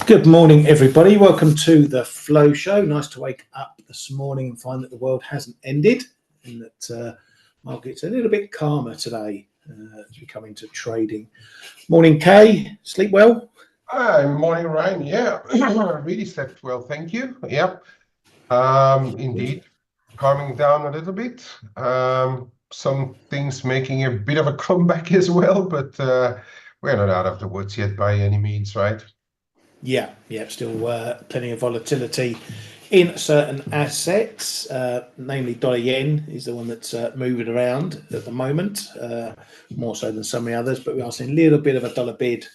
Good morning, everybody. Welcome to the Flow Show. Nice to wake up this morning and find that the world hasn't ended and that markets are a little bit calmer today as we come into trading. Morning, Kay. Sleep well? Hi, morning, Ryan. Yeah, really slept well, thank you. Yep. Indeed, calming down a little bit. Some things making a bit of a comeback as well, but we're not out of the woods yet by any means, right? Yeah, still plenty of volatility in certain assets, namely dollar yen is the one that's moving around at the moment, more so than some of the others, but we are seeing a little bit of a dollar bid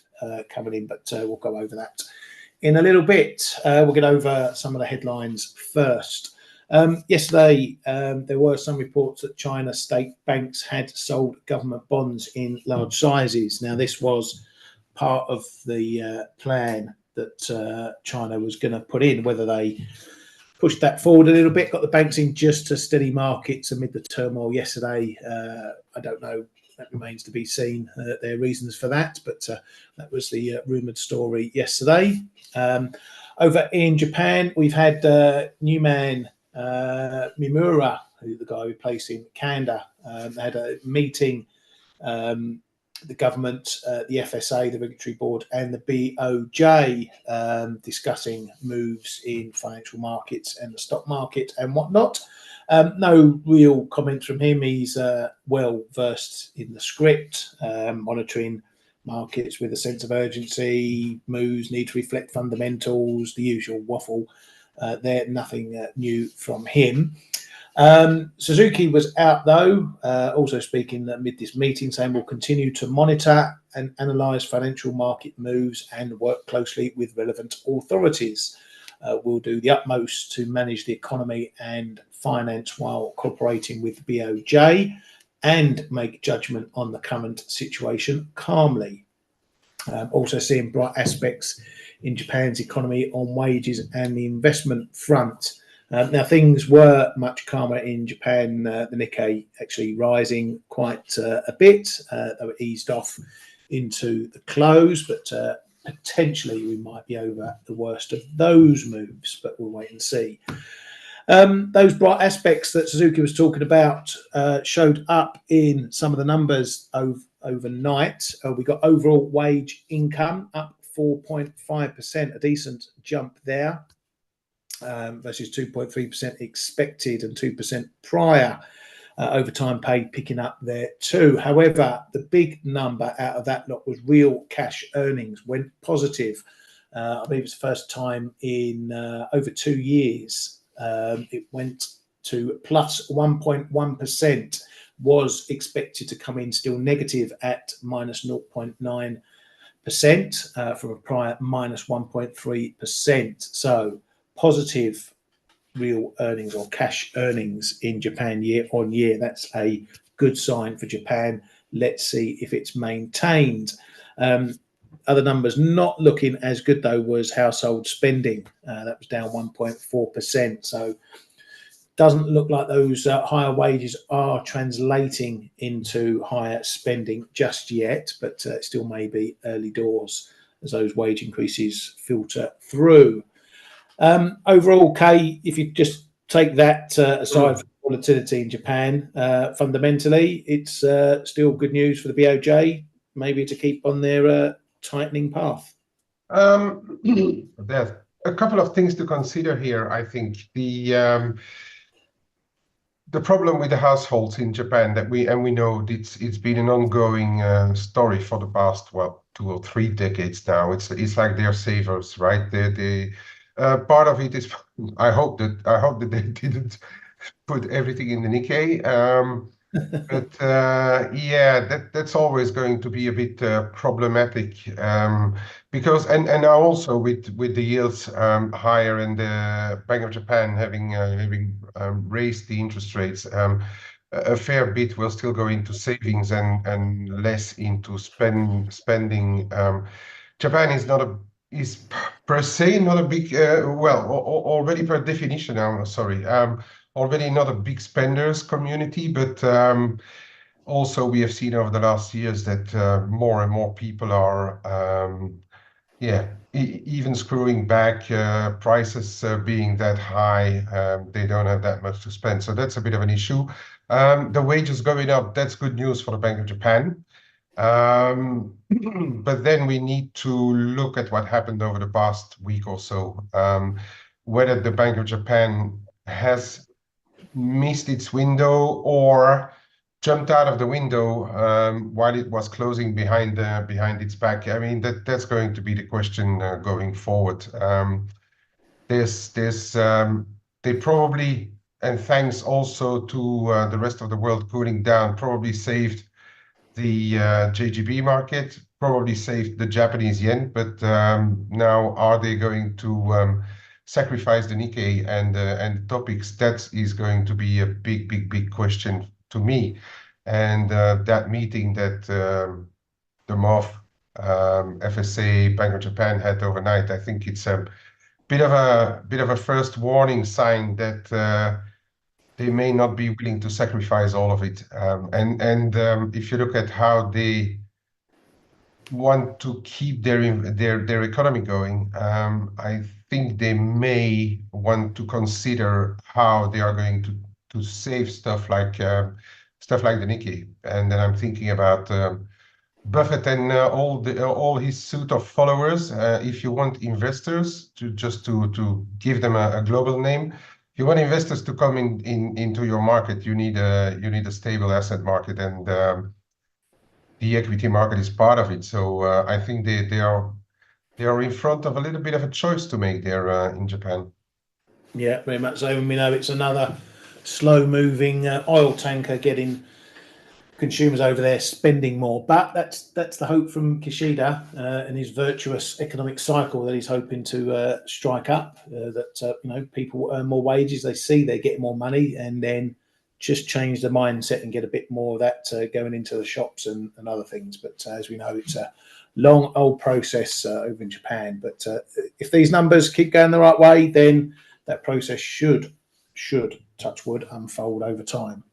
coming in, but we'll go over that in a little bit. We'll get over some of the headlines first. Yesterday, there were some reports that China state banks had sold government bonds in large sizes. Now, this was part of the plan that China was going to put in. Whether they pushed that forward a little bit, got the banks in just to steady markets amid the turmoil yesterday, I don't know. That remains to be seen. There are reasons for that, but that was the rumoured story yesterday. Over in Japan, we've had new man Mimura, who the guy replacing Kanda, had a meeting. The government, the FSA, the Regulatory Board, and the BOJ discussing moves in financial markets and the stock market and whatnot. No real comments from him. He's well versed in the script, monitoring markets with a sense of urgency, moves need to reflect fundamentals, the usual waffle. There, nothing new from him. Suzuki was out though, also speaking amid this meeting, saying we'll continue to monitor and analyse financial market moves and work closely with relevant authorities. We'll do the utmost to manage the economy and finance while cooperating with the BOJ and make judgment on the current situation calmly. Also seeing bright aspects in Japan's economy on wages and the investment front. Now, things were much calmer in Japan, the Nikkei actually rising quite a bit. They were eased off into the close, but potentially we might be over the worst of those moves, but we'll wait and see. Those bright aspects that Suzuki was talking about showed up in some of the numbers overnight. We got overall wage income up 4.5%, a decent jump there. Versus 2.3% expected and 2% prior. Overtime paid picking up there too. However, the big number out of that lot was real cash earnings went positive. I believe it's the first time in over 2 years. It went to plus 1.1%, was expected to come in still negative at minus 0.9% from a prior minus 1.3%. So positive real earnings or cash earnings in Japan year on year. That's a good sign for Japan. Let's see if it's maintained. Other numbers not looking as good though was household spending. That was down 1.4%. So doesn't look like those higher wages are translating into higher spending just yet, but still may be early doors as those wage increases filter through. Overall, Kay, if you just take that aside from volatility in Japan, fundamentally, it's still good news for the BOJ, maybe to keep on their tightening path. There's a couple of things to consider here. I think the problem with the households in Japan that we know it's been an ongoing story for the past 2 or 3 decades now. It's like they're savers, right? They part of it is I hope that they didn't put everything in the Nikkei, but yeah, that's always going to be a bit problematic because and now also with the yields higher and the Bank of Japan having raised the interest rates, a fair bit will still go into savings and less into spending. Japan is per se not a big, already per definition, already not a big spenders community, but also we have seen over the last years that more and more people are Yeah, even screwing back prices being that high, they don't have that much to spend. So that's a bit of an issue. The wages going up, that's good news for the Bank of Japan. But then we need to look at what happened over the past week or so. Whether the Bank of Japan has missed its window or jumped out of the window while it was closing behind its back. I mean, that's going to be the question going forward. They probably, and thanks also to the rest of the world cooling down, probably saved the JGB market, probably saved the Japanese yen, but now are they going to sacrifice the Nikkei and topics? That is going to be a big question to me. And that meeting that the MOF, FSA, Bank of Japan had overnight, I think it's a bit of a first warning sign that they may not be willing to sacrifice all of it. And if you look at how they want to keep their economy going, I think they may want to consider how they are going to save stuff like the Nikkei. And then I'm thinking about Buffett and all his suite of followers. If you want investors to give them a global name, if you want investors to come into your market, you need a stable asset market, and the equity market is part of it. So I think they are in front of a little bit of a choice to make there in Japan. Yeah, very much so. And we know it's another slow-moving oil tanker getting consumers over there spending more. But that's the hope from Kishida and his virtuous economic cycle that he's hoping to strike up. That people earn more wages, they see they're getting more money, and then just change the mindset and get a bit more of that going into the shops and other things. But as we know, it's a long old process over in Japan. But if these numbers keep going the right way, then that process should touch wood unfold over time.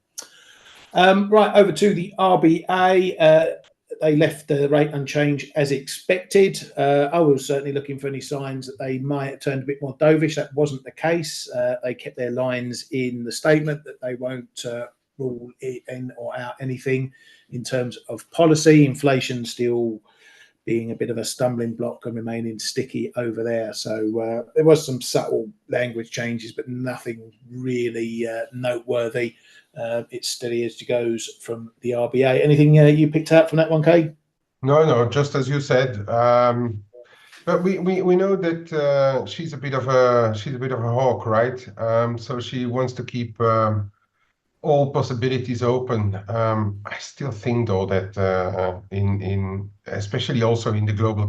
Right, over to the RBA. They left the rate unchanged as expected. I was certainly looking for any signs that they might have turned a bit more dovish. That wasn't the case. They kept their lines in the statement that they won't rule in or out anything in terms of policy. Inflation still being a bit of a stumbling block and remaining sticky over there. So there was some subtle language changes, but nothing really noteworthy. It's steady as she goes from the RBA. Anything you picked out from that one, Kay? No, just as you said. But we know that she's a bit of a hawk, right? So she wants to keep all possibilities open. I still think though that in especially also in the global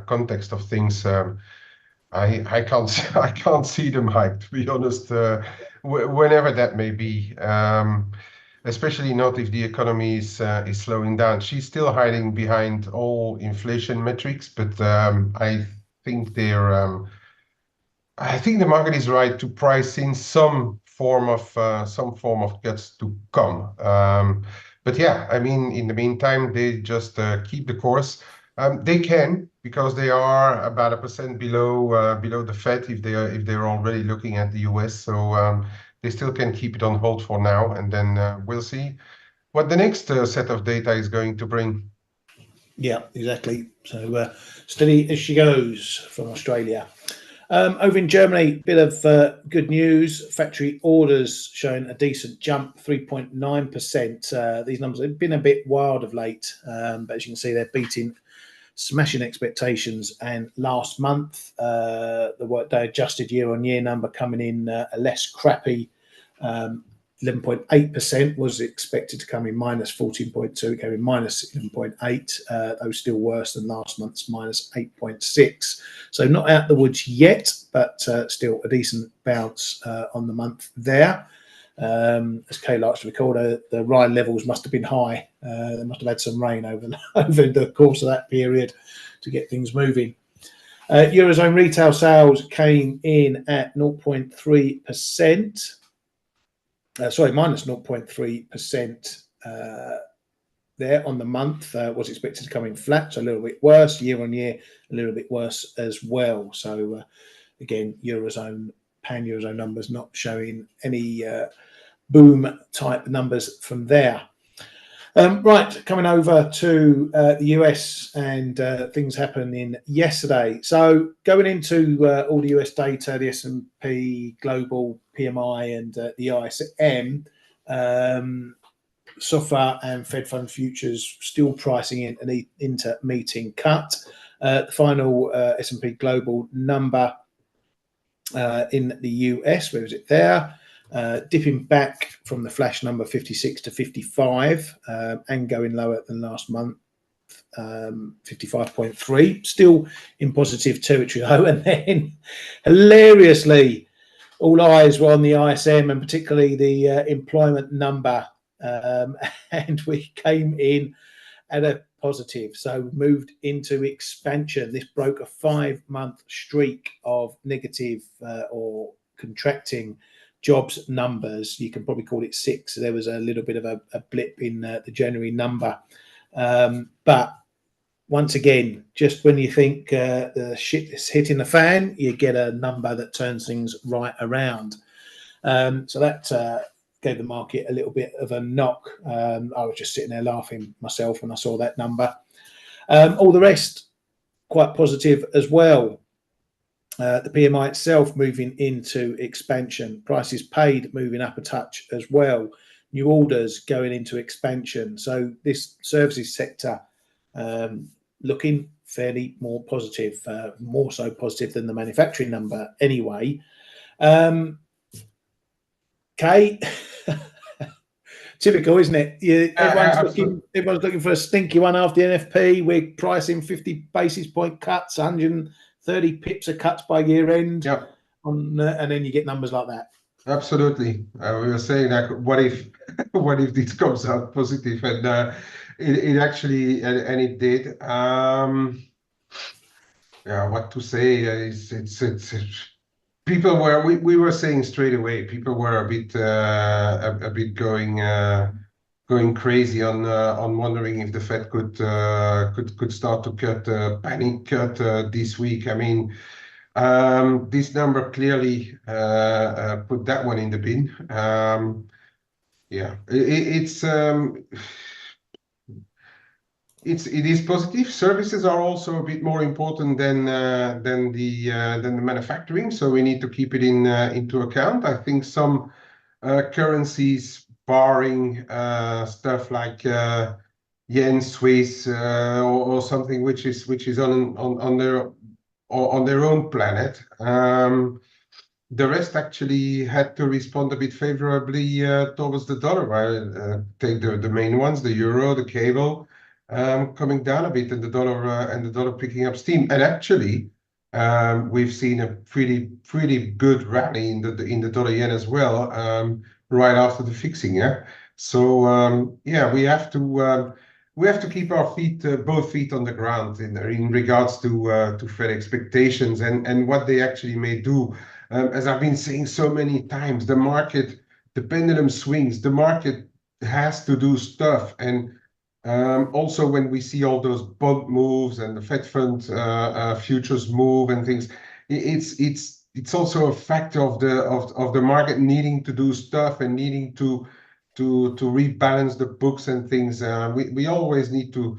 context of things, I can't I can't see them hype, to be honest. Whenever that may be, especially not if the economy is slowing down. She's still hiding behind all inflation metrics, but I think I think the market is right to price in some form of cuts to come. But yeah, I mean, in the meantime, they just keep the course. They can, because they are about 1% below the Fed if they're already looking at the US. So they still can keep it on hold for now, and then we'll see what the next set of data is going to bring. Yeah, exactly. So steady as she goes from Australia. Over in Germany, bit of good news. Factory orders showing a decent jump, 3.9%. These numbers have been a bit wild of late, but as you can see, they're smashing expectations. And last month, the workday adjusted year-on-year number coming in a less crappy 11.8%, was expected to come in minus 14.2. It came in minus 11.8, though still worse than last month's minus 8.6. So not out the woods yet, but still a decent bounce on the month there. As Kay likes to recall, the Rhine levels must have been high. They must have had some rain over the course of that period to get things moving. Eurozone retail sales came in at 0.3%. Minus 0.3%. there on the month was expected to come in flat, so a little bit worse year on year, a little bit worse as well. So again, Eurozone, pan-Eurozone numbers not showing any boom type numbers from there. Right, coming over to the US, and things happening yesterday. So going into all the US data, the S&P Global PMI and the ISM, SOFR and Fed Fund futures still pricing in an inter-meeting cut. The final S&P Global number in the US, where is it there? Dipping back from the flash number 56 to 55 and going lower than last month, 55.3, still in positive territory though. And then hilariously, all eyes were on the ISM and particularly the employment number, and we came in at a positive, so moved into expansion. This broke a 5-month streak of negative or contracting jobs numbers. You can probably call it 6. There was a little bit of a blip in the January number, but once again, just when you think the shit is hitting the fan, you get a number that turns things right around. So that gave the market a little bit of a knock. I was just sitting there laughing myself when I saw that number. All the rest quite positive as well. The PMI itself moving into expansion. Prices paid moving up a touch as well. New orders going into expansion. So this services sector looking fairly more positive, more so positive than the manufacturing number anyway. Kate, typical, isn't it? Everyone's looking for a stinky one after the NFP. We're pricing 50 basis point cuts, 130 pips of cuts by year end. Yep. And then you get numbers like that. Absolutely. We were saying like, what if this comes out positive? And it actually, and it did. Yeah, what to say? It's people were, we were saying straight away, people were a bit going crazy on wondering if the Fed could start to cut panic cut this week. I mean, this number clearly put that one in the bin. Yeah, it is positive. Services are also a bit more important than the manufacturing, so we need to keep it into account. I think some currencies, barring stuff like yen, Swiss, or something which is on their own planet. The rest actually had to respond a bit favorably towards the dollar. I take the main ones: the euro, the cable. Coming down a bit, and the dollar picking up steam. And actually, we've seen a pretty good rally in the dollar yen as well, right after the fixing. Yeah. So yeah, we have to keep our both feet on the ground in regards to Fed expectations and what they actually may do. As I've been saying so many times, the pendulum swings. The market has to do stuff. And also, when we see all those bond moves and the Fed Fund futures move and things, it's also a factor of the market needing to do stuff and needing to rebalance the books and things. We always need to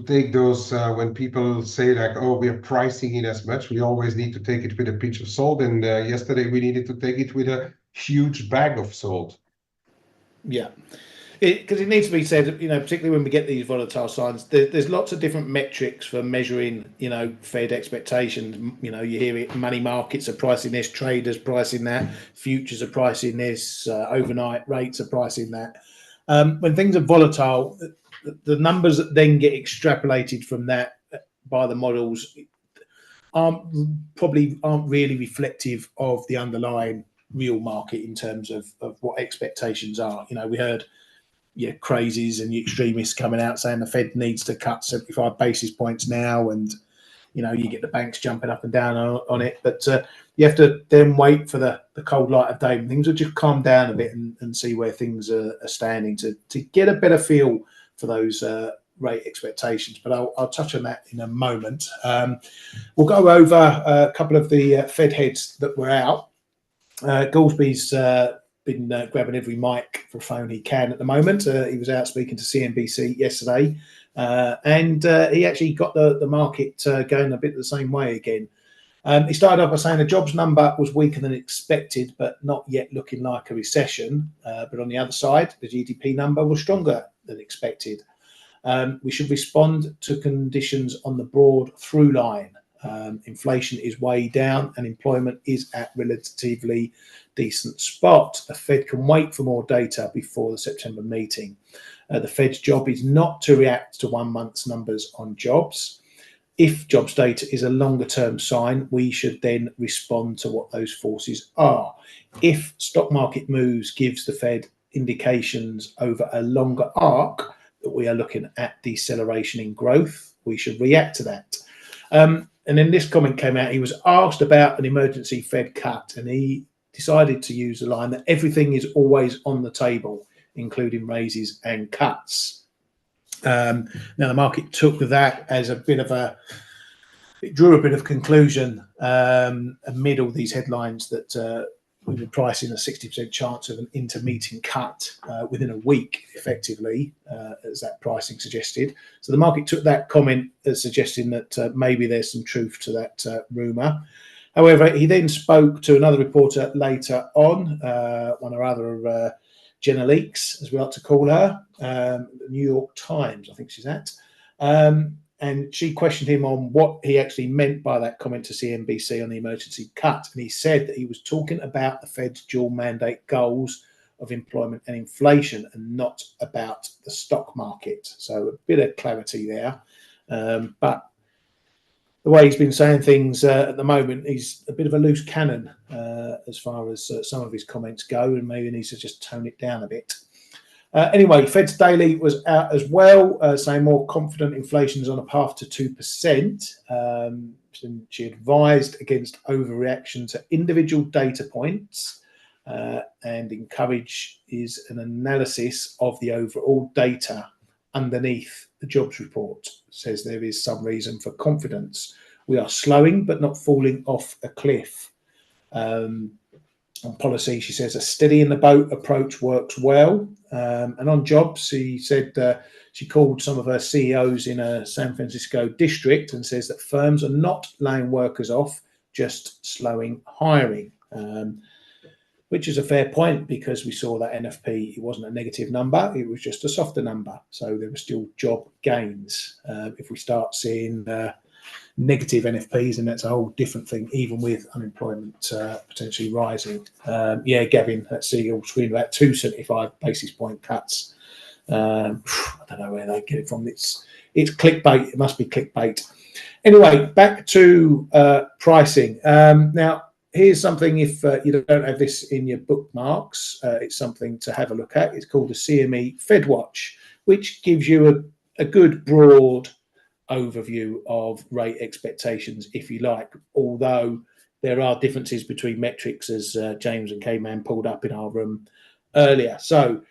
take those when people say like, oh, we are pricing in as much. We always need to take it with a pinch of salt. And yesterday we needed to take it with a huge bag of salt. Yeah. Because it needs to be said, particularly when we get these volatile signs, there's lots of different metrics for measuring, Fed expectations. You hear it, money markets are pricing this, traders pricing that, futures are pricing this, overnight rates are pricing that. When things are volatile, the numbers that then get extrapolated from that by the models aren't really reflective of the underlying real market in terms of what expectations are. We heard crazies and extremists coming out saying the Fed needs to cut 75 basis points now, and you get the banks jumping up and down on it. But you have to then wait for the cold light of day when things will just calm down a bit and see where things are standing to get a better feel for those rate expectations, but I'll touch on that in a moment. We'll go over a couple of the Fed heads that were out. Goolsby's been grabbing every microphone he can at the moment. He was out speaking to CNBC yesterday, and he actually got the market going a bit the same way again. He started off by saying the jobs number was weaker than expected, but not yet looking like a recession. But on the other side, the GDP number was stronger than expected. We should respond to conditions on the broad through line. Inflation is way down and employment is at relatively decent spot. The Fed can wait for more data before the September meeting. The Fed's job is not to react to 1 month's numbers on jobs. If jobs data is a longer term sign, we should then respond to what those forces are. If stock market moves gives the Fed indications over a longer arc that we are looking at deceleration in growth, we should react to that. And then this comment came out. He was asked about an emergency Fed cut, and he decided to use the line that everything is always on the table, including raises and cuts. Now the market took that as a bit of it drew a bit of conclusion amid all these headlines that we were pricing a 60% chance of an intermeeting cut within a week, effectively, as that pricing suggested. So the market took that comment as suggesting that maybe there's some truth to that rumour. However, he then spoke to another reporter later on, one or other Jenna Leaks, as we like to call her, the New York Times, I think she's at. And she questioned him on what he actually meant by that comment to CNBC on the emergency cut. And he said that he was talking about the Fed's dual mandate goals of employment and inflation and not about the stock market. So a bit of clarity there. But the way he's been saying things at the moment, he's a bit of a loose cannon as far as some of his comments go, and maybe needs to just tone it down a bit. Anyway, Fed's daily was out as well, saying more confident inflation is on a path to 2%. She advised against overreaction to individual data points and encourage is an analysis of the overall data underneath the jobs report. Says there is some reason for confidence. We are slowing but not falling off a cliff. On policy, she says a steady in the boat approach works well. And on jobs, she said she called some of her CEOs in a San Francisco district and says that firms are not laying workers off, just slowing hiring, which is a fair point because we saw that NFP, it wasn't a negative number, it was just a softer number. So there were still job gains. If we start seeing negative NFPs, and that's a whole different thing, even with unemployment potentially rising. Yeah, Gavin, let's see, all screen about 275 basis point cuts. I don't know where they get it from. It's clickbait. It must be clickbait. Anyway, back to pricing. Now, here's something, if you don't have this in your bookmarks, it's something to have a look at. It's called the CME Fed Watch, which gives you a good broad overview of rate expectations, if you like, although there are differences between metrics, as James and K-Man pulled up in our room earlier. So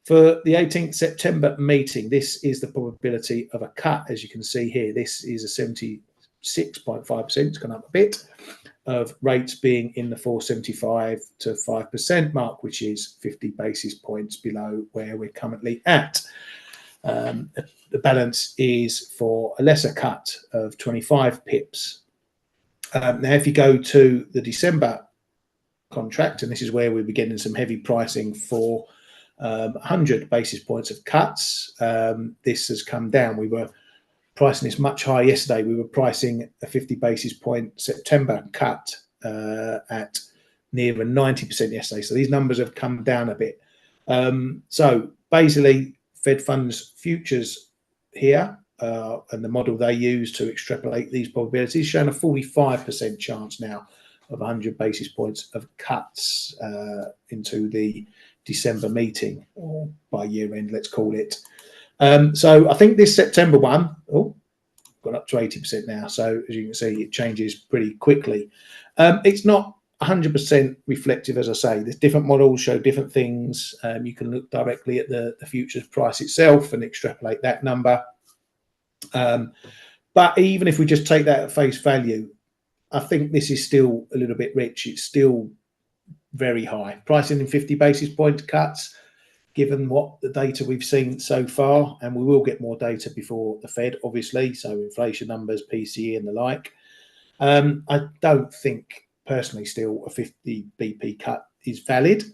for the 18th September meeting, this is the probability of a cut. As you can see here, this is a 76.5%, it's gone up a bit, of rates being in the 4.75 to 5% mark, which is 50 basis points below where we're currently at. The balance is for a lesser cut of 25 pips. Now, if you go to the December contract, and this is where we'll be getting some heavy pricing for 100 basis points of cuts, this has come down. We were pricing this much higher yesterday. We were pricing a 50 basis point September cut at near 90% yesterday. So these numbers have come down a bit. So basically, Fed funds futures here and the model they use to extrapolate these probabilities showing a 45% chance now of 100 basis points of cuts into the December meeting, or by year end, let's call it. So I think this September one, got up to 80% now. So as you can see, it changes pretty quickly. It's not 100% reflective, as I say. There's different models show different things. You can look directly at the futures price itself and extrapolate that number. But even if we just take that at face value, I think this is still a little bit rich. It's still very high. Pricing in 50 basis point cuts, given what the data we've seen so far, and we will get more data before the Fed, obviously, so inflation numbers, PCE and the like. I don't think, personally, still a 50 BP cut is valid,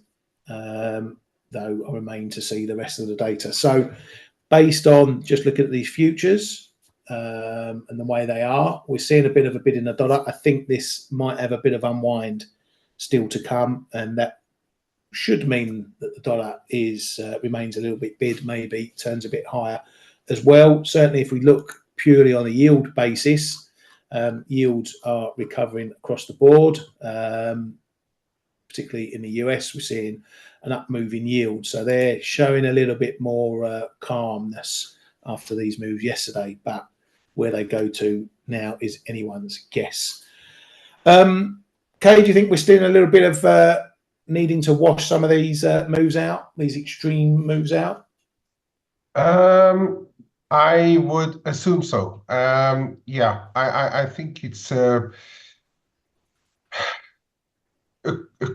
though I remain to see the rest of the data. So based on just looking at these futures, and the way they are, we're seeing a bit of a bid in the dollar. I think this might have a bit of unwind still to come, and that should mean that the dollar is remains a little bit bid, maybe turns a bit higher as well. Certainly, if we look purely on a yield basis, yields are recovering across the board, particularly in the US. We're seeing an up move in yield, so they're showing a little bit more calmness after these moves yesterday, but where they go to now is anyone's guess. Kay, do you think we're still in a little bit of needing to wash some of these moves out, these extreme moves out? I would assume so. Yeah, I think it's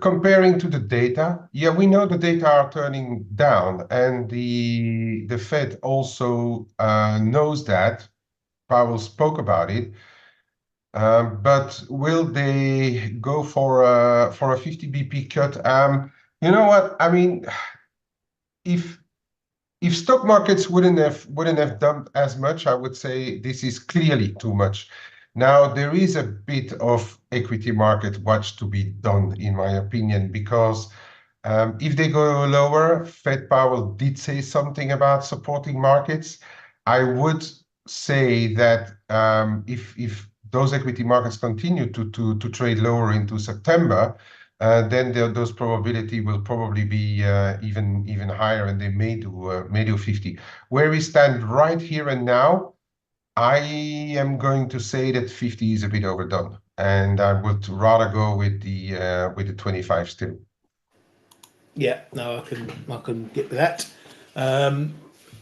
comparing to the data. Yeah, we know the data are turning down, and the Fed also knows that. Powell spoke about it. But will they go for a 50 BP cut? You know what? I mean, if stock markets wouldn't have dumped as much, I would say this is clearly too much. Now there is a bit of equity market watch to be done, in my opinion, because if they go lower, Fed Powell did say something about supporting markets. I would say that if those equity markets continue to trade lower into September, then those probability will probably be even higher, and they may do 50. Where we stand right here and now, I am going to say that 50 is a bit overdone, and I would rather go with the 25 still. Yeah, no, I can get with that.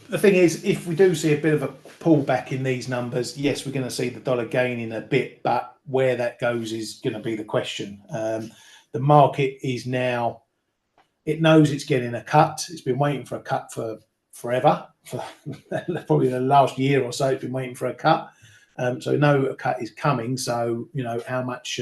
The thing is, if we do see a bit of a pullback in these numbers, yes, we're going to see the dollar gaining a bit, but where that goes is going to be the question. The market is now, it knows it's getting a cut. It's been waiting for a cut for forever, for probably the last year or so. It's been waiting for a cut. So we know a cut is coming. So, you know, how much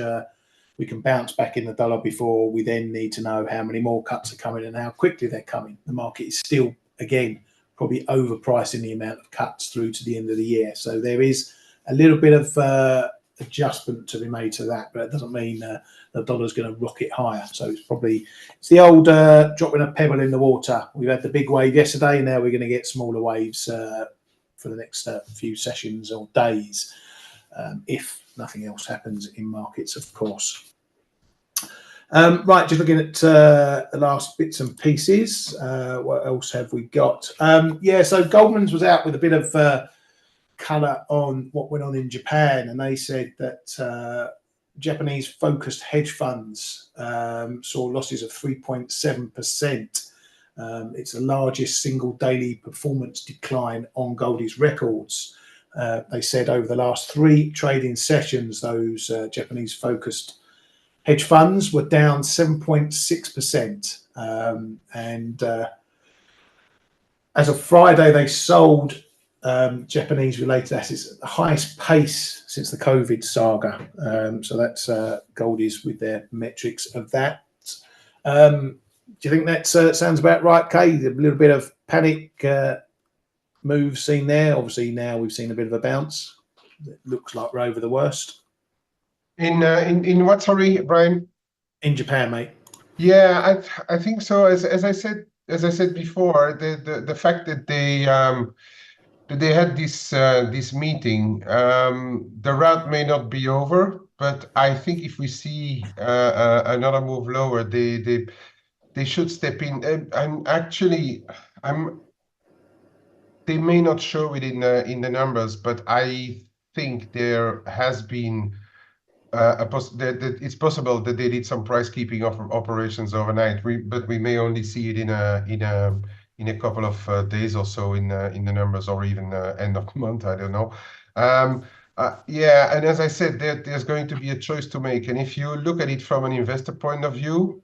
we can bounce back in the dollar before we then need to know how many more cuts are coming and how quickly they're coming. The market is still, again, probably overpricing the amount of cuts through to the end of the year. So there is a little bit of adjustment to be made to that, but it doesn't mean the dollar's going to rocket higher. So it's the old dropping a pebble in the water. We've had the big wave yesterday, now we're going to get smaller waves for the next few sessions or days, if nothing else happens in markets, of course. Right, just looking at the last bits and pieces. What else have we got? Yeah, so Goldman's was out with a bit of colour on what went on in Japan, and they said that Japanese focused hedge funds saw losses of 3.7%. It's the largest single daily performance decline on Goldie's records. They said over the last 3 trading sessions, those Japanese focused hedge funds were down 7.6%. And as of Friday, they sold Japanese related assets at the highest pace since the COVID saga. So that's Goldie's with their metrics of that. Do you think that sounds about right, Kay? A little bit of panic move seen there. Obviously, now we've seen a bit of a bounce. It looks like we're over the worst. In what, sorry, Brian? In Japan, mate. Yeah, I think so. As I said before, the fact that they had this meeting, the rout may not be over, but I think if we see another move lower, they should step in. They may not show it in the numbers, but I think there has been it's possible that they did some price keeping of operations overnight. But we may only see it in a couple of days or so in the numbers, or even end of the month. I don't know. Yeah, and as I said, there's going to be a choice to make. And if you look at it from an investor point of view,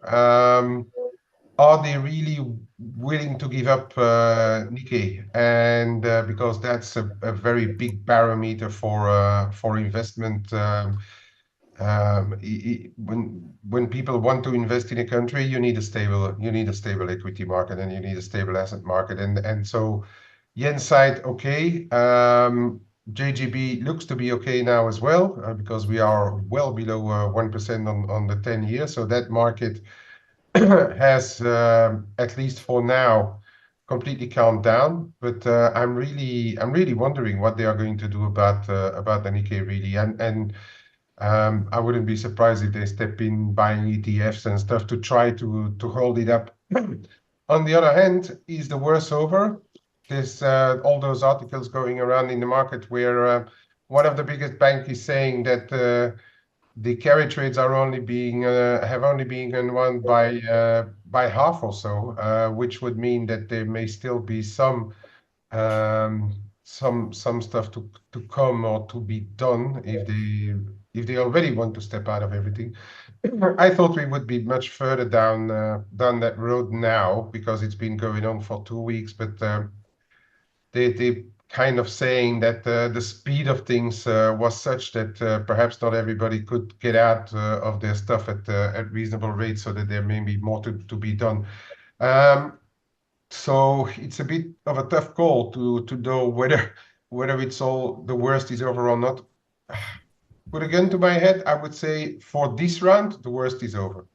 are they really willing to give up Nikkei? And because that's a very big barometer for investment. When people want to invest in a country, you need a stable equity market, and you need a stable asset market. And so yen side, okay. JGB looks to be okay now as well, because we are well below 1% on the 10 year. So that market has, at least for now, completely calmed down. But I'm really wondering what they are going to do about the Nikkei, really. And I wouldn't be surprised if they step in buying ETFs and stuff to try to hold it up. On the other hand, is the worst over? There's all those articles going around in the market where one of the biggest banks is saying that the carry trades are only being have only been unwound by half or so, which would mean that there may still be some stuff to come or to be done if they already want to step out of everything. I thought we would be much further down that road now, because it's been going on for 2 weeks. But they kind of saying that the speed of things was such that perhaps not everybody could get out of their stuff at reasonable rates, so that there may be more to be done. So it's a bit of a tough call to know whether it's all the worst is over or not. Put a gun to my head, I would say for this round, the worst is over.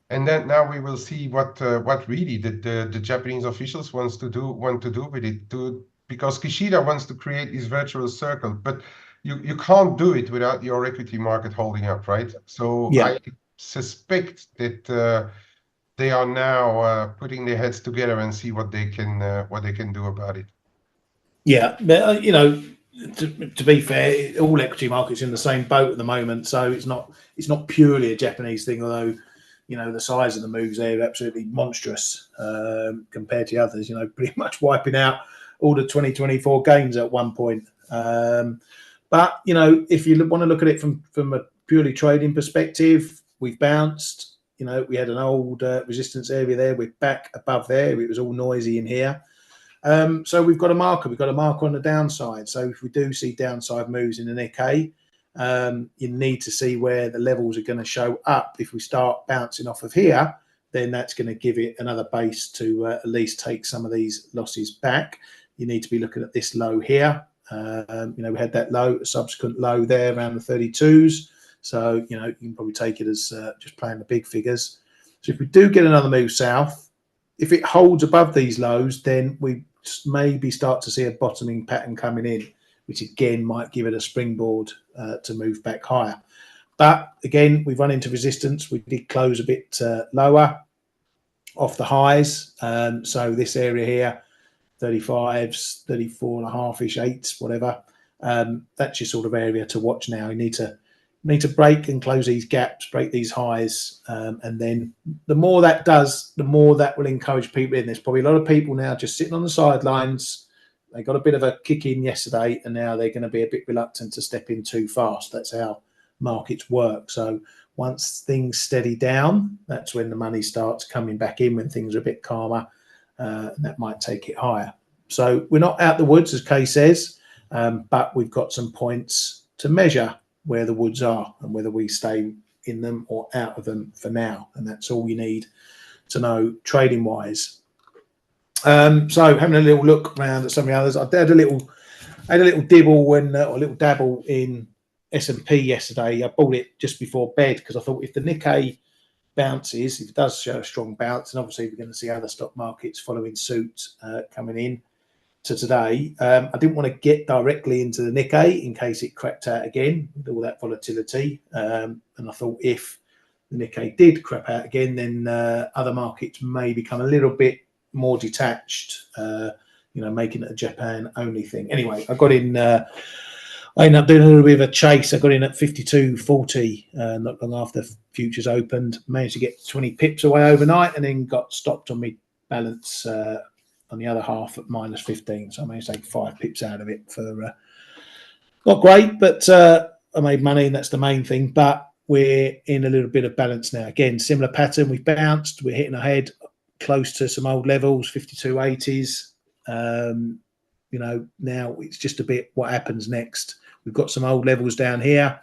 And then now we will see what really the Japanese officials want to do with it, because Kishida wants to create this virtual circle, but you can't do it without your equity market holding up, right? So Yeah. I suspect that they are now putting their heads together and see what they can do about it. Yeah, but to be fair, all equity markets are in the same boat at the moment, so it's not purely a Japanese thing. Although, the size of the moves there are absolutely monstrous compared to others. Pretty much wiping out all the 2024 gains at one point. But if you want to look at it from a purely trading perspective, we've bounced. We had an old resistance area there. We're back above there. It was all noisy in here. So we've got a marker. We've got a marker on the downside. So if we do see downside moves in the Nikkei, you need to see where the levels are going to show up. If we start bouncing off of here, then that's going to give it another base to at least take some of these losses back. You need to be looking at this low here. We had that low, subsequent low there around the 32s. So, you can probably take it as just playing the big figures. So if we do get another move south, if it holds above these lows, then we maybe start to see a bottoming pattern coming in, which again might give it a springboard to move back higher. But again, we've run into resistance. We did close a bit lower off the highs. So this area here, 35s, 34.5-ish, 8s, whatever. That's your sort of area to watch now. You need to break and close these gaps, break these highs, and then the more that does, the more that will encourage people in. There's probably a lot of people now just sitting on the sidelines. They got a bit of a kick in yesterday, and now they're going to be a bit reluctant to step in too fast. That's how markets work. So once things steady down, that's when the money starts coming back in, when things are a bit calmer, and that might take it higher. So we're not out the woods, as Kay says, but we've got some points to measure where the woods are and whether we stay in them or out of them for now. And that's all you need to know trading wise. So having a little look around at some of the others, I had a little dibble or a little dabble in S&P yesterday. I bought it just before bed because I thought if the Nikkei bounces, if it does show a strong bounce, and obviously we're going to see other stock markets following suit coming in to today. I didn't want to get directly into the Nikkei in case it cracked out again with all that volatility. And I thought if the Nikkei did crap out again, then other markets may become a little bit more detached, making it a Japan only thing. Anyway, I got in I ended up doing a little bit of a chase. I got in at 52.40 not long after futures opened. Managed to get 20 pips away overnight, and then got stopped on my balance on the other half at minus 15. So I managed to take 5 pips out of it for not great, but I made money, and that's the main thing. But we're in a little bit of balance now. Again, similar pattern. We've bounced. We're hitting ahead close to some old levels, 52.80s. You know, now it's just a bit what happens next. We've got some old levels down here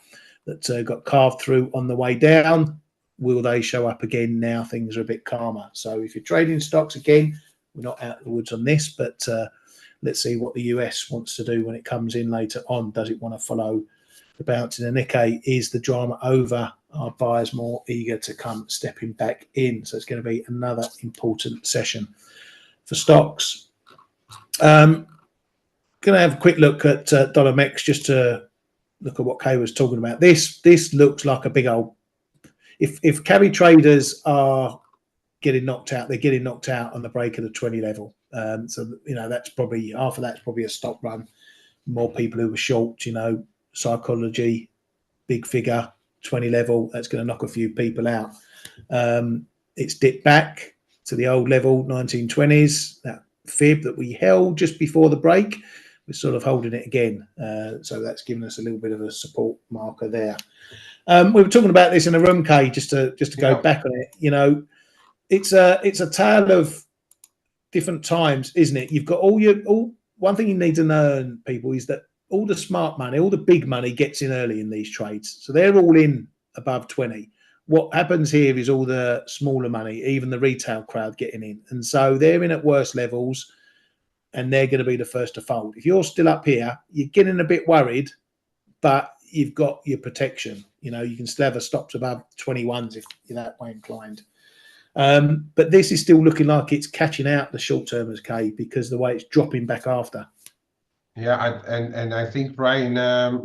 that got carved through on the way down. Will they show up again now? Things are a bit calmer. So if you're trading stocks, again, we're not out of the woods on this, but let's see what the US wants to do when it comes in later on. Does it want to follow the bounce in the Nikkei? Is the drama over? Are buyers more eager to come stepping back in? So it's going to be another important session for stocks. Going to have a quick look at dollar MEX just to look at what Kay was talking about. This looks like a big old. If carry traders are getting knocked out, they're getting knocked out on the break of the 20 level. So you know that's probably half of that's probably a stop run. More people who were short, you know, psychology, big figure, 20 level. That's going to knock a few people out. It's dipped back to the old level, 1920s. That fib that we held just before the break. We're sort of holding it again. So that's given us a little bit of a support marker there. We were talking about this in a room, Kay, just to go back on it. You know, it's a tale of different times, isn't it? You've got one thing you need to learn, people, is that all the smart money, all the big money gets in early in these trades. So they're all in above 20. What happens here is all the smaller money, even the retail crowd getting in. And so they're in at worse levels, and they're going to be the first to fold. If you're still up here, you're getting a bit worried, but you've got your protection. You know, you can still have a stops above 21s if you're that way inclined. But this is still looking like it's catching out the short-termers, Kay, because the way it's dropping back after. Yeah, and I think, Brian,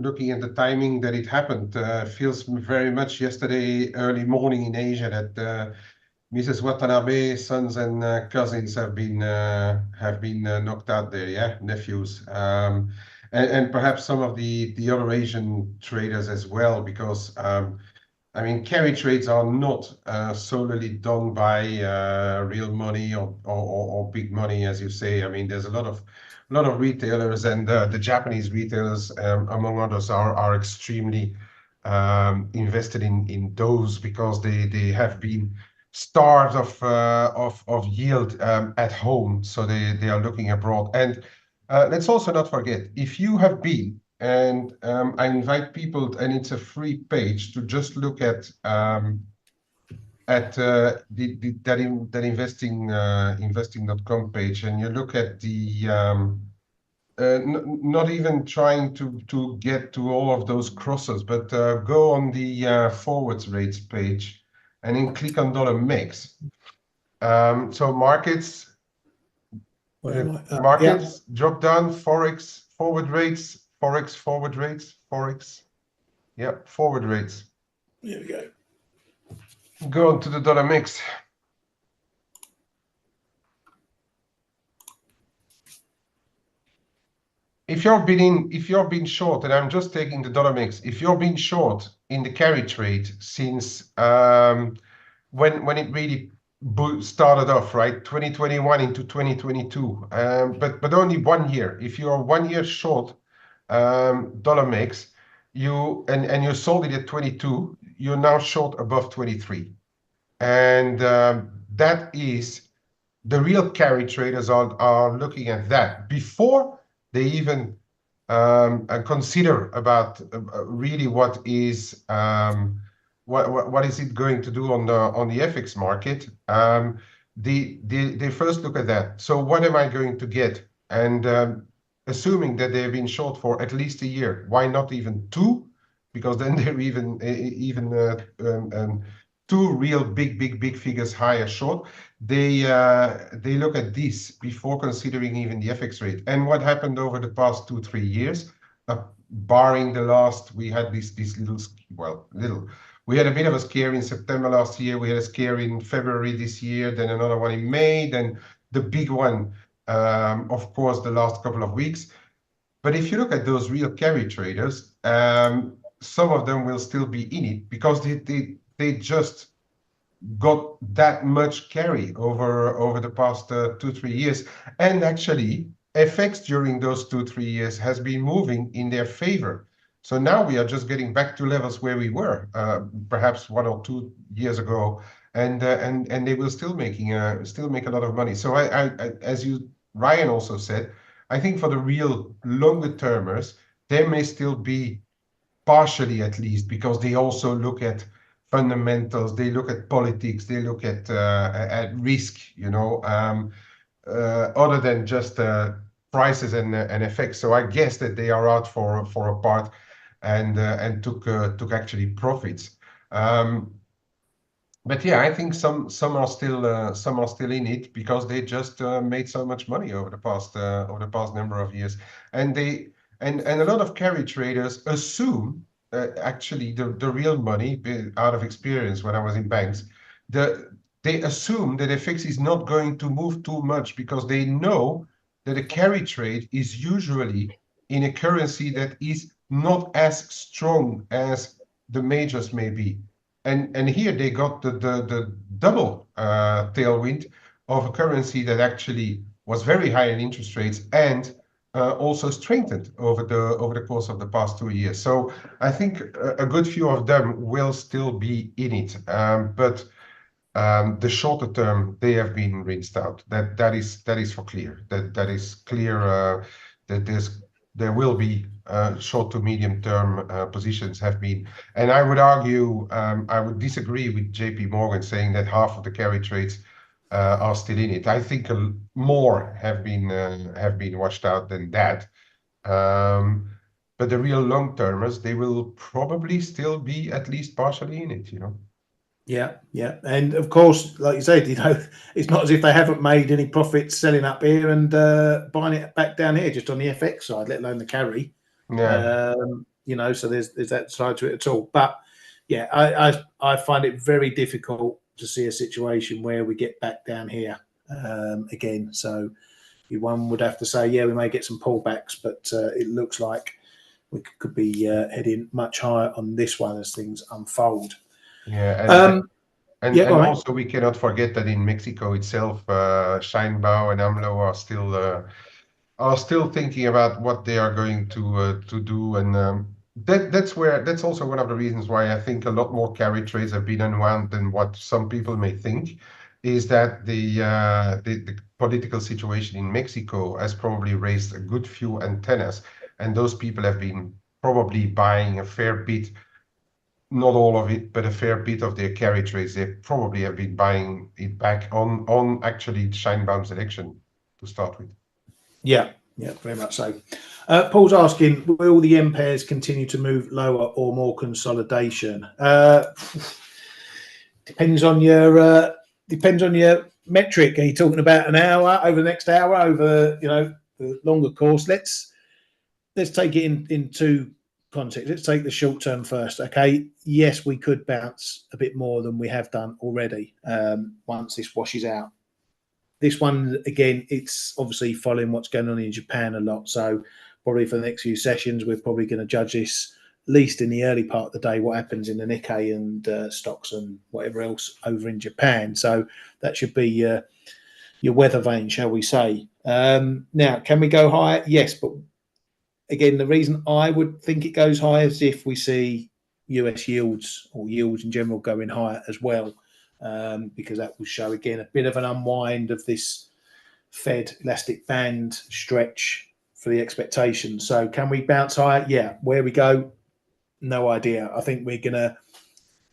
looking at the timing that it happened, feels very much yesterday early morning in Asia that Mrs. Watanabe, sons and cousins have been knocked out there, yeah, nephews, and perhaps some of the other Asian traders as well, because I mean, carry trades are not solely done by real money or big money, as you say. I mean, there's a lot of retailers, and the Japanese retailers, among others, are extremely invested in those because they have been starved of yield at home, so they are looking abroad. And let's also not forget, if you have been, and I invite people, and it's a free page, to just look at that investing.com page, and you look at the not even trying to get to all of those crosses, but go on the forwards rates page and then click on dollar mix. So markets drop down, forex forward rates, forex forward rates, forex, yeah, forward rates. There we go. Go on to the dollar mix. If you're being short, and I'm just taking the dollar mix, if you're being short in the carry trade since when it really started off, right, 2021 into 2022, but only 1 year. If you are 1 year short dollar mix, and you sold it at 22, you're now short above 23, and that is the real carry traders are looking at that before they even consider about really what is it going to do on the FX market. They first look at that. So what am I going to get? And assuming that they've been short for at least a year, why not even 2? Because then they're even 2 real big figures higher short. They look at this before considering even the FX rate. And what happened over the past 2-3 years, barring the last, we had this little. We had a bit of a scare in September last year. We had a scare in February this year. Then another one in May. Then the big one, of course, the last couple of weeks. But if you look at those real carry traders, some of them will still be in it because they just got that much carry over the past 2-3 years. And actually, FX during those 2-3 years has been moving in their favor. So now we are just getting back to levels where we were perhaps 1 or 2 years ago, and they will still make a lot of money. So as Ryan also said, I think for the real longer termers, there may still be partially at least, because they also look at fundamentals, they look at politics, they look at risk, other than just prices and effects. So I guess that they are out for a part and took actually profits. But yeah, I think some are still in it because they just made so much money over the past number of years, and a lot of carry traders assume actually the real money out of experience when I was in banks, they assume that FX is not going to move too much because they know that a carry trade is usually in a currency that is not as strong as the majors may be. And here they got the double tailwind of a currency that actually was very high in interest rates and also strengthened over the course of the past 2 years. So I think a good few of them will still be in it, but the shorter term they have been rinsed out. That is for clear. That is clear that there will be short to medium term positions have been, and I would argue I would disagree with JP Morgan saying that half of the carry trades are still in it. I think more have been washed out than that. But the real long termers, they will probably still be at least partially in it, Yeah, and of course, like you said, it's not as if they haven't made any profits selling up here and buying it back down here, just on the FX side, let alone the carry. Yeah. So there's that side to it at all. But yeah, I find it very difficult to see a situation where we get back down here again. So one would have to say, yeah, we may get some pullbacks, but it looks like we could be heading much higher on this one as things unfold. Yeah, Yeah, and also we cannot forget that in Mexico itself, Scheinbau and AMLO are still thinking about what they are going to do, and that's also one of the reasons why I think a lot more carry trades have been unwound than what some people may think, is that the political situation in Mexico has probably raised a good few antennas, and those people have been probably buying a fair bit. Not all of it, but a fair bit of their carry trades. They probably have been buying it back on actually Scheinbaum's election to start with. Yeah, very much so. Paul's asking, will the M pairs continue to move lower or more consolidation? Depends on your metric. Are you talking about an hour, over the next hour, over the longer course? Let's take it in two contexts. Let's take the short term first. Okay, yes, we could bounce a bit more than we have done already once this washes out. This one, again, it's obviously following what's going on in Japan a lot. So probably for the next few sessions, we're probably going to judge this, at least in the early part of the day, what happens in the Nikkei and stocks and whatever else over in Japan. So that should be your weather vane, shall we say. Now, can we go higher? Yes, but again, the reason I would think it goes higher is if we see US yields or yields in general going higher as well. Because that will show again a bit of an unwind of this Fed elastic band stretch for the expectations. So can we bounce higher? Yeah. Where we go, no idea. I think we're going to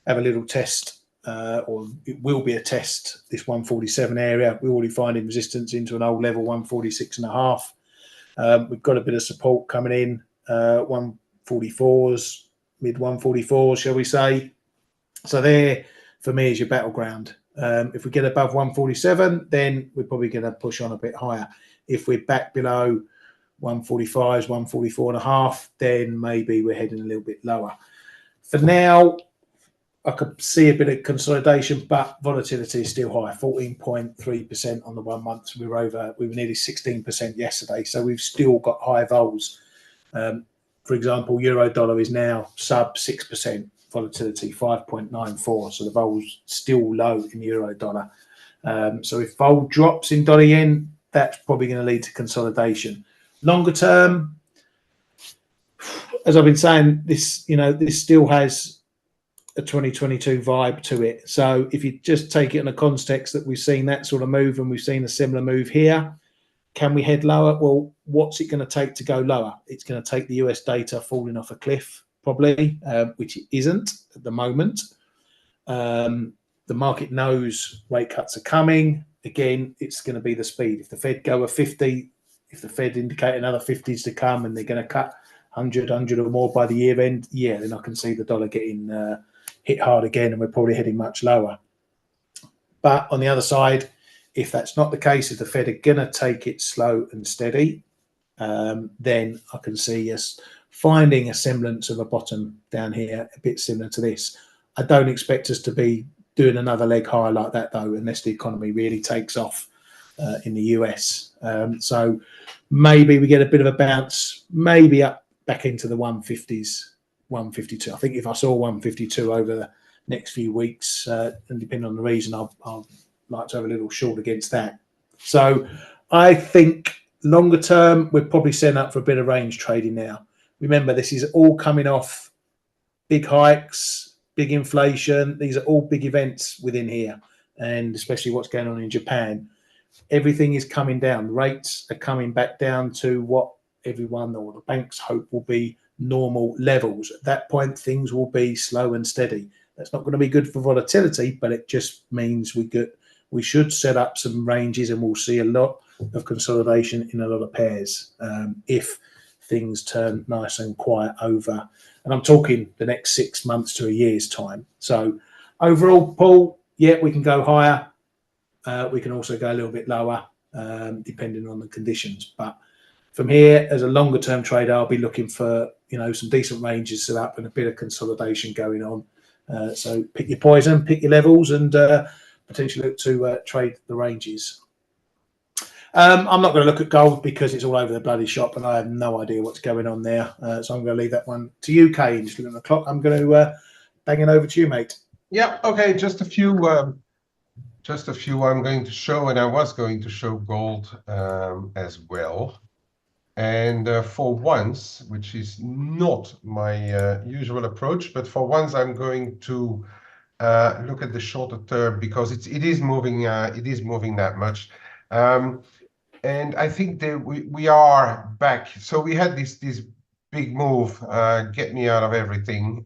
have a little test, or it will be a test, this 147 area. We're already finding resistance into an old level, 146.5. We've got a bit of support coming in, 144s, mid 144s, shall we say. So there, for me, is your battleground. If we get above 147, then we're probably going to push on a bit higher. If we're back below 145s, 144.5, then maybe we're heading a little bit lower. For now, I could see a bit of consolidation, but volatility is still high, 14.3% on the 1 month. We were nearly 16% yesterday, so we've still got high vols. For example, euro dollar is now sub 6% volatility, 5.94. So the vol's still low in euro dollar. So if vol drops in dollar yen, that's probably going to lead to consolidation. Longer term, as I've been saying, this still has a 2022 vibe to it. So if you just take it in a context that we've seen that sort of move and we've seen a similar move here, can we head lower? Well, what's it going to take to go lower? It's going to take the US data falling off a cliff, probably, which it isn't at the moment. The market knows rate cuts are coming. Again, it's going to be the speed. If the Fed go a 50, if the Fed indicate another 50s to come and they're going to cut 100 or more by the year end, yeah, then I can see the dollar getting hit hard again, and we're probably heading much lower. But on the other side, if that's not the case, if the Fed are going to take it slow and steady, then I can see us finding a semblance of a bottom down here, a bit similar to this. I don't expect us to be doing another leg higher like that, though, unless the economy really takes off in the US. So maybe we get a bit of a bounce, maybe up back into the 150s, 152. I think if I saw 152 over the next few weeks, and depending on the reason, I'll like to have a little short against that. So I think longer term, we're probably setting up for a bit of range trading now. Remember, this is all coming off big hikes, big inflation. These are all big events within here, and especially what's going on in Japan. Everything is coming down. Rates are coming back down to what everyone or the banks hope will be normal levels. At that point, things will be slow and steady. That's not going to be good for volatility, but it just means we should set up some ranges, and we'll see a lot of consolidation in a lot of pairs if things turn nice and quiet over. And I'm talking the next 6 months to a year's time. So overall, Paul, yeah, we can go higher. We can also go a little bit lower, depending on the conditions. But from here, as a longer term trader, I'll be looking for some decent ranges set up and a bit of consolidation going on. So pick your poison, pick your levels, and potentially look to trade the ranges. I'm not going to look at gold because it's all over the bloody shop and I have no idea what's going on there. So I'm going to leave that one to you, Kane. Just looking at the clock. I'm going to bang it over to you, mate. Yeah, okay, just a few I'm going to show, and I was going to show gold as well. And for once, which is not my usual approach, but for once I'm going to look at the shorter term because it is moving that much. And I think that we are back. So we had this big move, get me out of everything.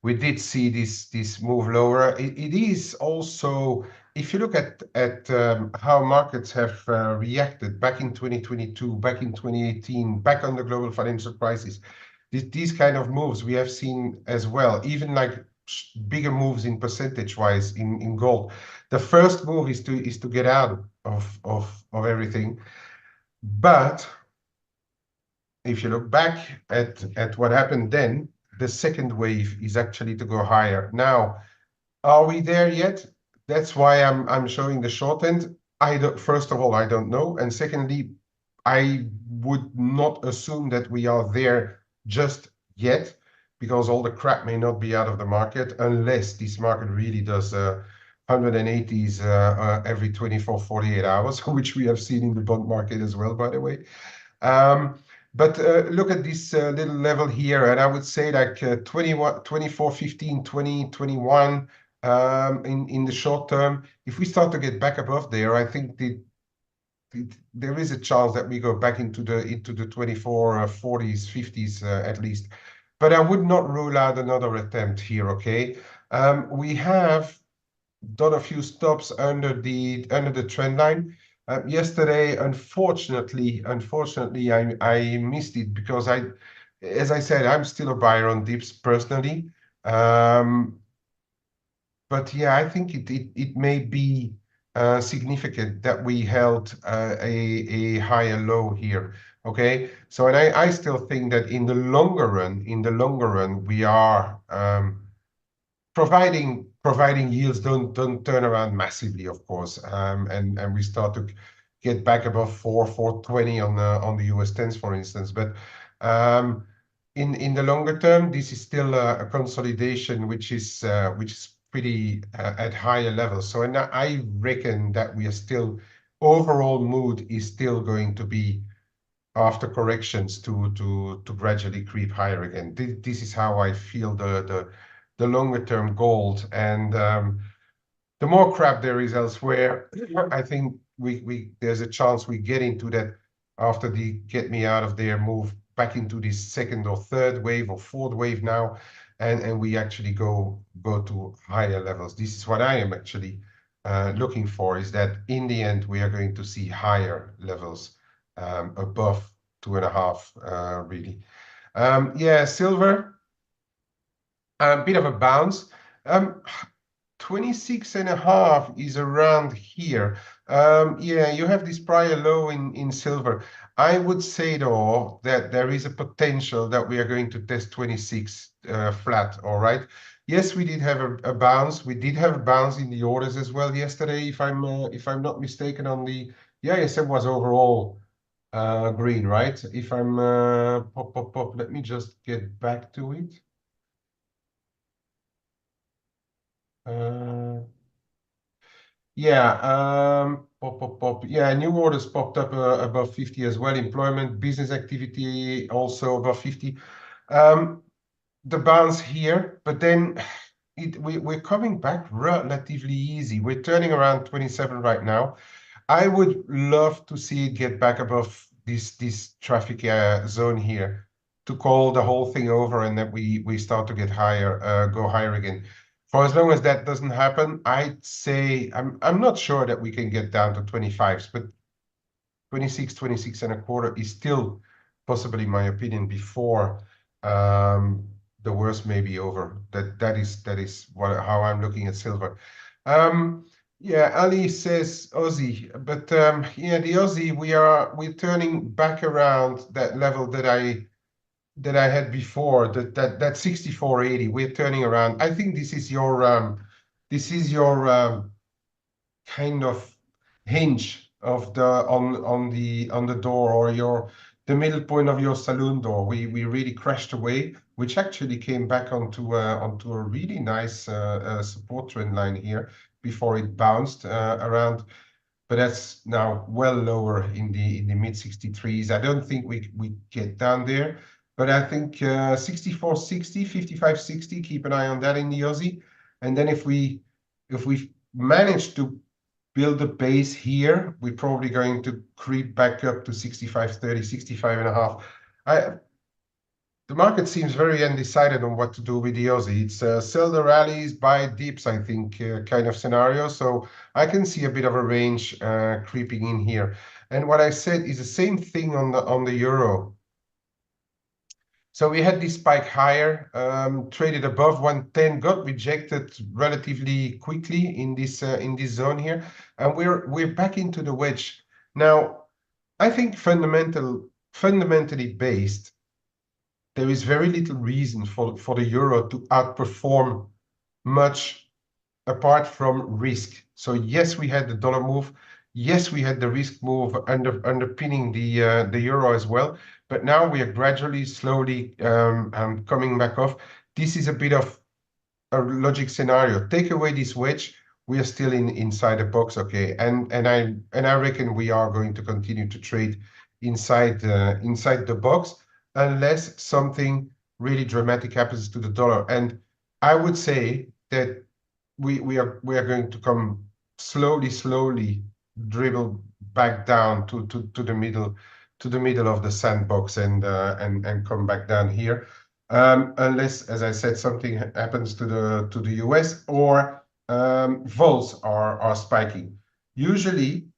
We did see this move lower. It is also, if you look at how markets have reacted back in 2022, back in 2018, back on the global financial crisis, these kind of moves we have seen as well, even like bigger moves in percentage-wise in gold. The first move is to get out of everything. But if you look back at what happened then, the second wave is actually to go higher. Now, are we there yet? That's why I'm showing the short end. First of all, I don't know. And secondly, I would not assume that we are there just yet, because all the crap may not be out of the market unless this market really does 180s every 24, 48 hours, which we have seen in the bond market as well, by the way. But look at this little level here, and I would say like 21, 24, 15, 20, 21 in the short term. If we start to get back above there, I think there is a chance that we go back into the 24, 40s, 50s at least. But I would not rule out another attempt here, okay? We have done a few stops under the trend line. Yesterday, unfortunately, I missed it because as I said, I'm still a buyer on dips personally. But yeah, I think it may be significant that we held a higher low here. Okay, so and I still think that in the longer run, we are providing yields don't turn around massively, of course, and we start to get back above 420 on the US 10s, for instance. But In the longer term, this is still a consolidation which is pretty at higher levels. So and I reckon that we are still overall mood is still going to be after corrections to gradually creep higher again. This is how I feel the longer term gold. And the more crap there is elsewhere, I think we there's a chance we get into that after the get me out of there move back into this second or third wave or fourth wave now, and we actually go to higher levels. This is what I am actually looking for, is that in the end we are going to see higher levels above 2.5 really. Yeah, silver, a bit of a bounce. 26.5 is around here. Yeah, you have this prior low in silver. I would say though that there is a potential that we are going to test 26 flat. All right. Yes, we did have a bounce. We did have a bounce in the orders as well yesterday. If I'm not mistaken, on the ISM was overall green, right? If I'm pop. Let me just get back to it. Yeah, pop. Yeah, new orders popped up above 50 as well. Employment, business activity also above 50. The bounce here, but then we're coming back relatively easy. We're turning around 27 right now. I would love to see it get back above this traffic zone here to call the whole thing over, and that we start to get higher, go higher again. For as long as that doesn't happen, I'd say I'm not sure that we can get down to 25s, but 26.25 is still possibly, my opinion, before the worst may be over. That is how I'm looking at silver. Yeah, Ali says Aussie, but yeah, the Aussie we're turning back around that level that I had before, that 64.80. We're turning around. I think this is your kind of hinge of the on the door, or the middle point of your saloon door. We really crashed away, which actually came back onto a really nice support trend line here before it bounced around. But that's now well lower in the mid 63s. I don't think we get down there, but I think 64.60, 55.60. Keep an eye on that in the Aussie, and then if we manage to build a base here, we're probably going to creep back up to 65.30, 65.5. The market seems very undecided on what to do with the Aussie. It's sell the rallies, buy dips, I think, kind of scenario. So I can see a bit of a range creeping in here. And what I said is the same thing on the euro. So we had this spike higher, traded above 110, got rejected relatively quickly in this zone here, and we're back into the wedge. Now, I think fundamentally based, there is very little reason for the euro to outperform much apart from risk. So yes, we had the dollar move. Yes, we had the risk move underpinning the euro as well. But now we are gradually, slowly coming back off. This is a bit of a logic scenario. Take away this wedge, we are still inside the box, okay? And I reckon we are going to continue to trade inside the box unless something really dramatic happens to the dollar. And I would say that we are going to come slowly dribble back down to the middle of the sandbox and come back down here, unless, as I said, something happens to the US, or vols are spiking. Usually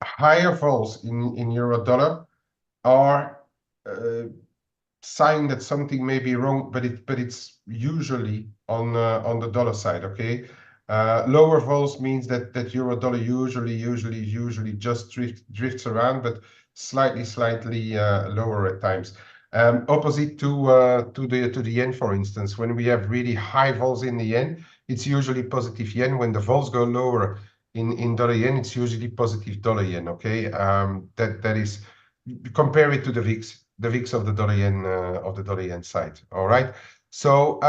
higher vols in euro dollar are sign that something may be wrong, but it's usually on the dollar side, okay? Lower vols means that euro dollar usually just drifts around, but slightly lower at times. Opposite to the yen, for instance, when we have really high vols in the yen, it's usually positive yen. When the vols go lower in dollar yen, it's usually positive dollar yen, okay? That is, compare it to the VIX. the VIX of the dollar yen side. All right. So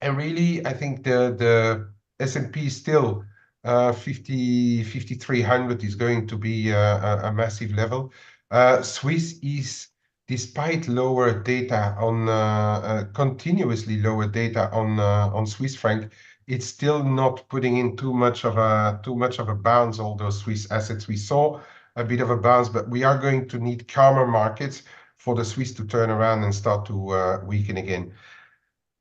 and really, I think the S&P is still 5,300 is going to be a massive level. Swiss is, despite lower data on continuously lower data on Swiss franc, it's still not putting in too much of a bounce. All those Swiss assets, we saw a bit of a bounce, but we are going to need calmer markets for the Swiss to turn around and start to weaken again.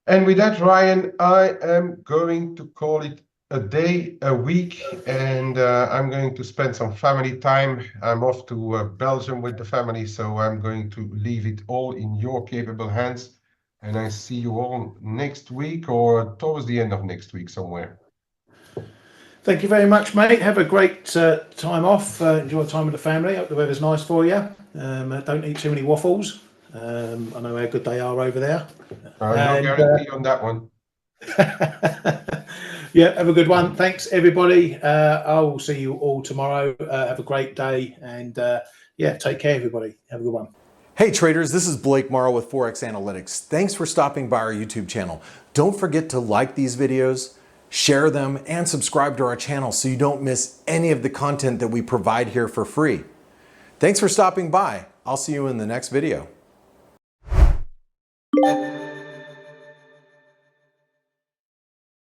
And with that, Ryan, I am going to call it a day, a week, and I'm going to spend some family time. I'm off to Belgium with the family, so I'm going to leave it all in your capable hands. And I see you all next week or towards the end of next week somewhere. Thank you very much, mate. Have a great time off. Enjoy time with the family. Hope the weather's nice for you. Don't eat too many waffles. I know how good they are over there. No guarantee on that one. Yeah, have a good one. Thanks, everybody. I will see you all tomorrow. Have a great day, and yeah, take care, everybody. Have a good one. Hey traders, this is Blake Morrow with ForexAnalytix. Thanks for stopping by our YouTube channel. Don't forget to like these videos, share them, and subscribe to our channel so you don't miss any of the content that we provide here for free. Thanks for stopping by. I'll see you in the next video.